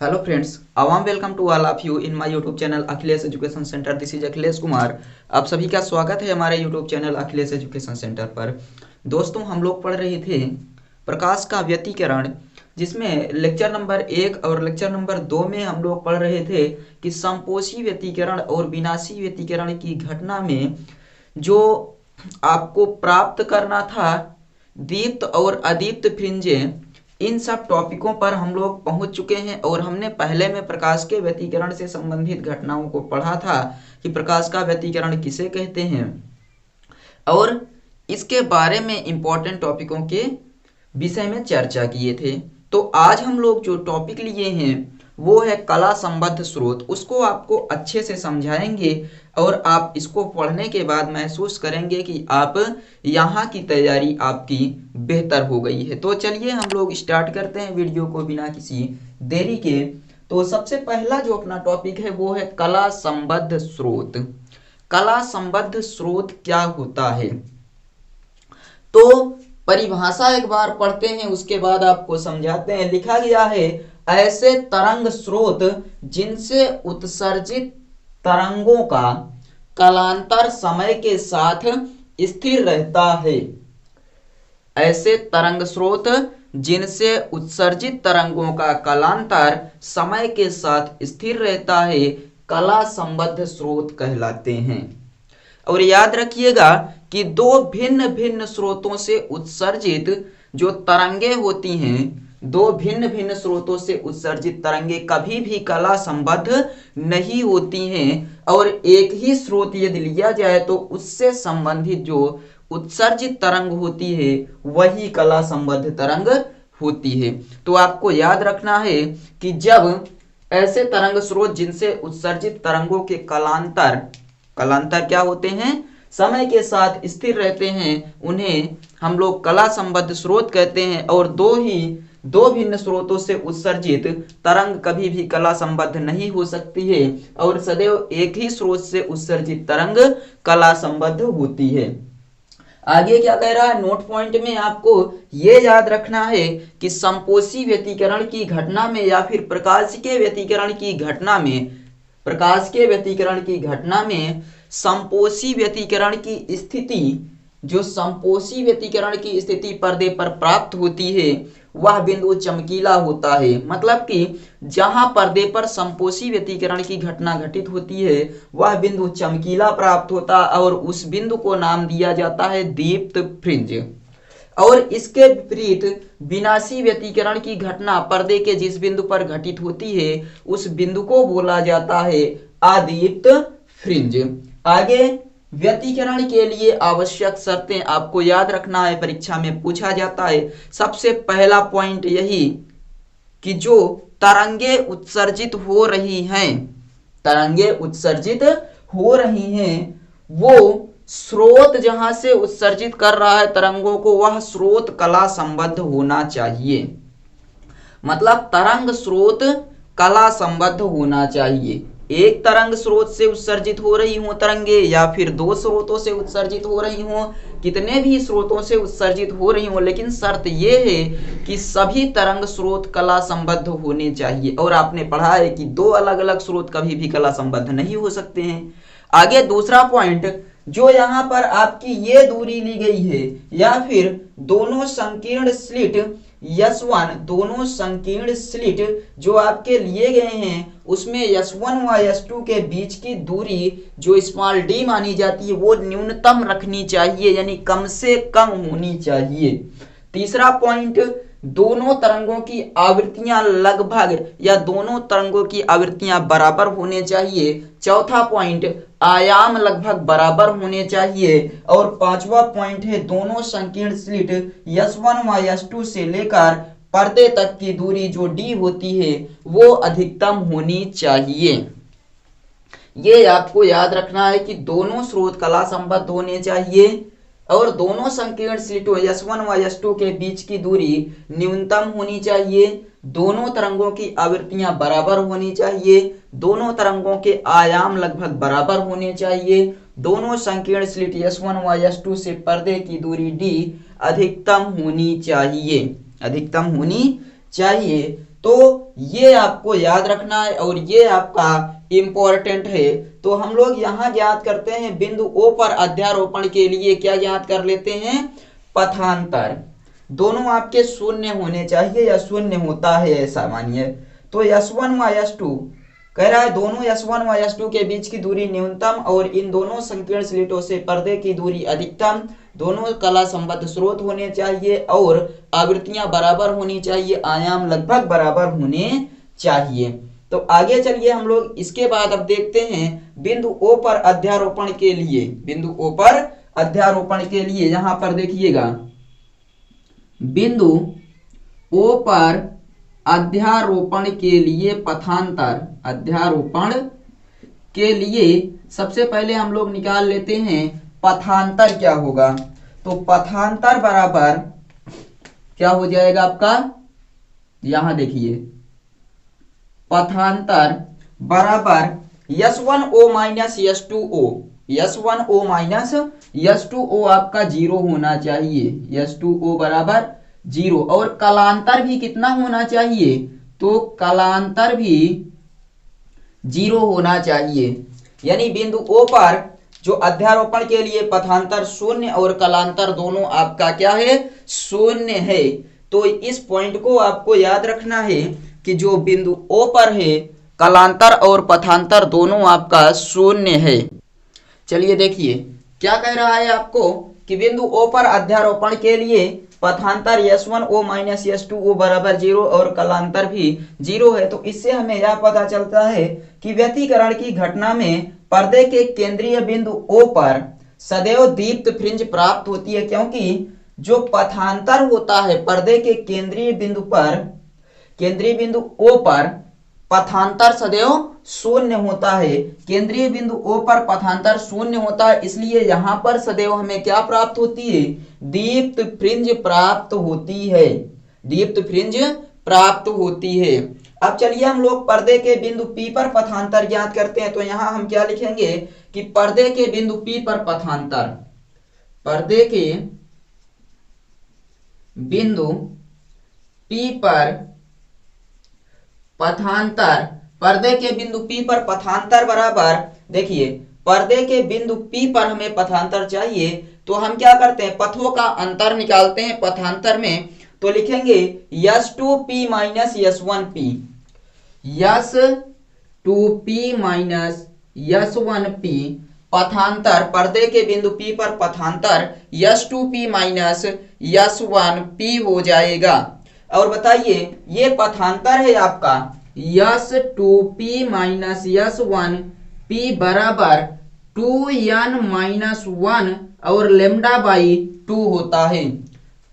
Hello friends, अवाम welcome to all of you in my YouTube channel Akhilesh education centre. This is Akhilesh Kumar. आप सभी का स्वागत है हमारे YouTube channel Akhilesh education centre पर। दोस्तों, हम लोग पढ़ रहे थे प्रकाश का व्यतिकरण, जिसमें लेक्चर नंबर 1 और लेक्चर नंबर 2 में हम लोग पढ़ रहे थे कि समपोषी व्यतिकरण और विनाशी व्यतिकरण की घटना में जो आपको प्राप्त करना था दीप्त और अदीप्त फ्रिंजें, इन सब टॉपिकों पर हम लोग पहुंच चुके हैं। और हमने पहले में प्रकाश के व्यतिकरण से संबंधित घटनाओं को पढ़ा था कि प्रकाश का व्यतिकरण किसे कहते हैं, और इसके बारे में इंपॉर्टेंट टॉपिकों के विषय में चर्चा किए थे। तो आज हम लोग जो टॉपिक लिए हैं वो है कला संबद्ध स्रोत। उसको आपको अच्छे से समझाएंगे और आप इसको पढ़ने के बाद महसूस करेंगे कि आप यहाँ की तैयारी आपकी बेहतर हो गई है। तो चलिए हम लोग स्टार्ट करते हैं वीडियो को बिना किसी देरी के। तो सबसे पहला जो अपना टॉपिक है वो है कला संबद्ध स्रोत। कला संबद्ध स्रोत क्या होता है, तो परिभाषा एक बार पढ़ते हैं, उसके बाद आपको समझाते हैं। लिखा गया है, ऐसे तरंग स्रोत जिनसे उत्सर्जित तरंगों का कालांतर समय के साथ स्थिर रहता है। ऐसे तरंग स्रोत जिनसे उत्सर्जित तरंगों का कालांतर समय के साथ स्थिर रहता है, कला संबद्ध स्रोत कहलाते हैं। और याद रखिएगा कि दो भिन्न भिन्न स्रोतों से उत्सर्जित जो तरंगे होती हैं, दो भिन्न भिन्न स्रोतों से उत्सर्जित तरंगे कभी भी कला संबद्ध नहीं होती हैं। और एक ही स्रोत यदि लिया जाए तो उससे संबंधित जो उत्सर्जित तरंग होती है वही कला संबद्ध तरंग होती है। तो आपको याद रखना है कि जब ऐसे तरंग स्रोत जिनसे उत्सर्जित तरंगों के कालांतर क्या होते हैं, समय के साथ स्थिर रहते हैं, उन्हें हम लोग कला संबद्ध स्रोत कहते हैं। और दो भिन्न स्रोतों से उत्सर्जित तरंग कभी भी कला संबद्ध नहीं हो सकती है, और सदैव एक ही स्रोत से उत्सर्जित तरंग कला संबद्ध होती है। आगे क्या कह रहा है, नोट पॉइंट में आपको ये याद रखना है कि समपोषी व्यतिकरण की घटना में या फिर प्रकाश के व्यतिकरण की घटना में समपोषी व्यतिकरण की स्थिति, जो समपोषी व्यतिकरण की स्थिति पर्दे पर प्राप्त होती है वह बिंदु चमकीला होता है। मतलब कि जहां पर्दे पर समपोषी व्यतिकरण की घटना घटित होती है वह बिंदु चमकीला प्राप्त होता है और उस बिंदु को नाम दिया जाता है दीप्त फ्रिंज। और इसके विपरीत विनाशी व्यतिकरण की घटना पर्दे के जिस बिंदु पर घटित होती है उस बिंदु को बोला जाता है अदीप्त फ्रिंज। आगे व्यतिकरण के लिए आवश्यक शर्तें आपको याद रखना है, परीक्षा में पूछा जाता है। सबसे पहला पॉइंट यही कि जो तरंगे उत्सर्जित हो रही हैं वो स्रोत जहां से उत्सर्जित कर रहा है तरंगों को, वह स्रोत कला संबद्ध होना चाहिए। मतलब तरंग स्रोत कला संबद्ध होना चाहिए। एक तरंग स्रोत से उत्सर्जित हो रही हो तरंगे या फिर दो स्रोतों से उत्सर्जित हो रही हो, कितने भी स्रोतों से उत्सर्जित हो रही हो, लेकिन शर्त यह है कि सभी तरंग स्रोत कला संबद्ध होने चाहिए। और आपने पढ़ा है कि दो अलग अलग स्रोत कभी भी कला संबद्ध नहीं हो सकते हैं। आगे दूसरा पॉइंट, जो यहाँ पर आपकी ये दूरी ली गई है या फिर दोनों संकीर्ण स्लिट जो आपके लिए गए हैं उसमें S1 व S2 के बीच की दूरी जो स्मॉल d मानी जाती है वो न्यूनतम रखनी चाहिए, यानी कम से कम होनी चाहिए। तीसरा पॉइंट, दोनों तरंगों की आवृत्तियां लगभग या दोनों तरंगों की आवृत्तियां बराबर होने चाहिए। चौथा पॉइंट, आयाम लगभग बराबर होने चाहिए। और पांचवा पॉइंट है, दोनों संकीर्ण स्लिट S1 व S2 से लेकर पर्दे तक की दूरी जो d होती है वो अधिकतम होनी चाहिए। ये आपको याद रखना है कि दोनों स्रोत कला संबद्ध होने चाहिए और दोनों संकीर्ण स्लिटों S1 व S2 के बीच की दूरी न्यूनतम होनी चाहिए। दोनों तरंगों की आवृत्तियां बराबर होनी चाहिए। दोनों तरंगों के आयाम लगभग बराबर होने चाहिए। दोनों संकीर्ण स्लिट S1 व S2 से पर्दे की दूरी d अधिकतम होनी चाहिए। तो ये आपको याद रखना है और ये आपका इंपॉर्टेंट है। तो हम लोग यहाँ ज्ञात करते हैं बिंदु ओ पर अध्यारोपण के लिए क्या ज्ञात कर लेते हैं, पथांतर। दोनों आपके शून्य होने चाहिए या शून्य होता है ऐसा मानिए। तो S1 व S2 कह रहा है दोनों S1 व S2 के बीच की दूरी न्यूनतम और इन दोनों संकीर्ण स्लिटों से पर्दे की दूरी अधिकतम, दोनों कला संबद्ध स्रोत होने चाहिए और आवृत्तियां बराबर होनी चाहिए, आयाम लगभग बराबर होने चाहिए। तो आगे चलिए हम लोग इसके बाद अब देखते हैं बिंदु O पर अध्यारोपण के लिए। बिंदु O पर अध्यारोपण के लिए यहां पर देखिएगा, बिंदु O पर अध्यारोपण के लिए पथांतर, अध्यारोपण के लिए सबसे पहले हम लोग निकाल लेते हैं पथांतर क्या होगा। तो पथांतर बराबर क्या हो जाएगा आपका, यहां देखिए पथांतर बराबर S1O minus S2O, S1O minus S2O आपका 0 होना चाहिए, S2O बराबर 0। और कलांतर भी कितना होना चाहिए, तो कलांतर भी 0 होना चाहिए। यानी बिंदु O पर जो अध्यारोपण के लिए पथांतर शून्य और कलांतर दोनों आपका क्या है, शून्य है। तो इस पॉइंट को आपको याद रखना है कि जो बिंदु O पर है कलांतर और पथांतर दोनों आपका शून्य है। चलिए देखिए क्या कह रहा है आपको कि बिंदु O पर अध्यारोपण के लिए पथांतर S1O माइनस S2O बराबर 0 और कलांतर भी 0 है। तो इससे हमें यह पता चलता है कि व्यतिकरण की घटना में पर्दे के केंद्रीय बिंदु O पर सदैव दीप्त फ्रिंज प्राप्त होती है, क्योंकि जो पथांतर होता है पर्दे के केंद्रीय बिंदु पर, केंद्रीय बिंदु O पर पथांतर सदैव शून्य होता है। केंद्रीय बिंदु O पर पथांतर शून्य होता है, इसलिए यहां पर सदैव हमें क्या प्राप्त होती है, दीप्त फ्रिंज प्राप्त होती है, दीप्त फ्रिंज प्राप्त होती है। अब चलिए हम लोग पर्दे के बिंदु P पर पथांतर ज्ञात करते हैं। तो यहां हम क्या लिखेंगे कि पर्दे के बिंदु P पर पथांतर, पर्दे के बिंदु P पर पथांतर, पर्दे के बिंदु P पर पथांतर बराबर, देखिए पर्दे के बिंदु P पर हमें पथांतर चाहिए तो हम क्या करते हैं, पथों का अंतर निकालते हैं पथांतर में। तो लिखेंगे S2P minus S1P, S2P minus S1P पथांतर, पर्दे के बिंदु P पर पथांतर S2P माइनस S1P हो जाएगा। और बताइए ये पथांतर है आपका S2P माइनस S1P बराबर 2n माइनस 1 और लेमडा बाई 2 होता है।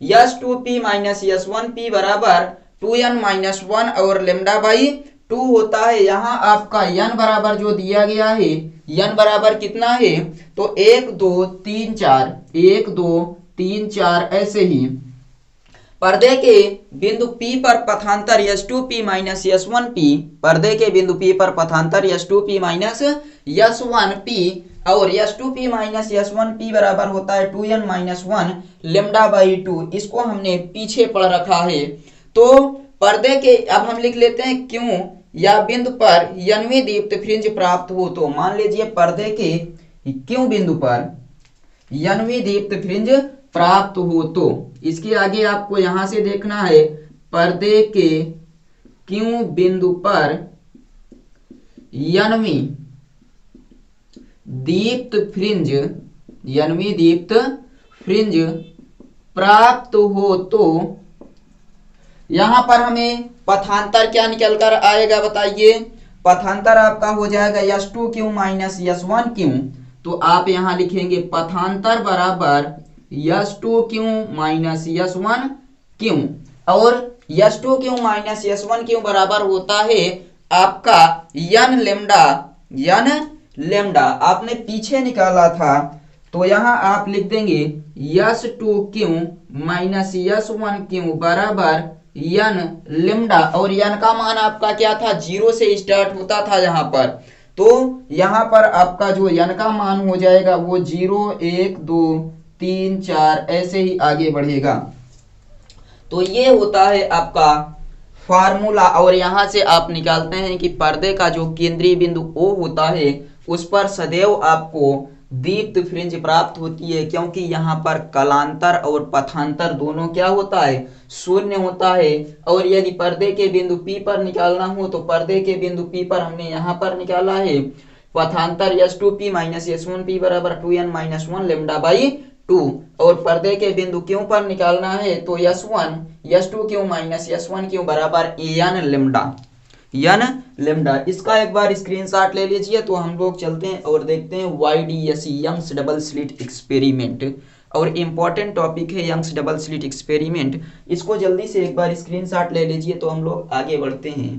S2P माइनस S1P बराबर 2n माइनस 1 और लेमडा बाई 2 होता है। यहाँ आपका n बराबर जो दिया गया है, n बराबर कितना है, तो 1 2 3 4, 1 2 3 4 ऐसे ही। पर्दे के बिंदु P पर पथांतर S2P माइनस S1P, पर्दे के बिंदु P पर पथांतर S2P माइनस S1P और S2P माइनस S1P बराबर होता है 2n माइनस 1 लेमडा बाई 2। इसको हमने पीछे पढ़ रखा है। तो पर्दे के, अब हम लिख लेते हैं क्यों या बिंदु पर यन्वी दीप्त फ्रिंज प्राप्त हो। तो मान लीजिए पर्दे के क्यों बिंदु पर यन्वी दीप्त फ्रिंज प्राप्त हो, तो इसके आगे आपको यहां से देखना है पर्दे के क्यों बिंदु पर यन्वी दीप्त फ्रिंज, यन्वी दीप्त फ्रिंज प्राप्त हो। तो यहां पर हमें पथांतर क्या निकल कर आएगा बताइए, पथांतर आपका हो जाएगा S2Q माइनस S1Q। तो आप यहां लिखेंगे पथांतर बराबर S2Q माइनस S1Q और S2Q माइनस S1Q बराबर होता है आपका n लेमडा, n लेमडा आपने पीछे निकाला था। तो यहां आप लिख देंगे S2Q माइनस S1Q बराबर n लेमडा और n का मान आपका क्या था, 0 से स्टार्ट होता था यहाँ पर। तो यहाँ पर आपका जो n का मान हो जाएगा वो 0 1 2 3 4 ऐसे ही आगे बढ़ेगा। तो ये होता है आपका फार्मूला, और यहाँ से आप निकालते हैं कि पर्दे का जो केंद्रीय बिंदु O होता है उस पर सदैव आपको दीप्त फ्रिंज प्राप्त होती है, क्योंकि यहाँ पर कलांतर और पथांतर दोनों क्या होता है, शून्य होता है। और यदि पर्दे के बिंदु P पर निकालना हो तो पर्दे के बिंदु P पर हमने यहाँ पर निकाला है पथांतर S2P माइनस S1P बराबर 2n-1 लेमडा बाई 2, और पर्दे के बिंदु Q पर निकालना है तो S1 S2Q माइनस S1Q बराबर n लेमडा। इसका एक बार स्क्रीनशॉट ले लीजिए। तो हम लोग चलते हैं और देखते हैं YDSE Young's double slit experiment, और इम्पॉर्टेंट टॉपिक है यंग्स डबल स्लिट एक्सपेरिमेंट। इसको जल्दी से एक बार स्क्रीनशॉट ले लीजिए तो हम लोग आगे बढ़ते हैं।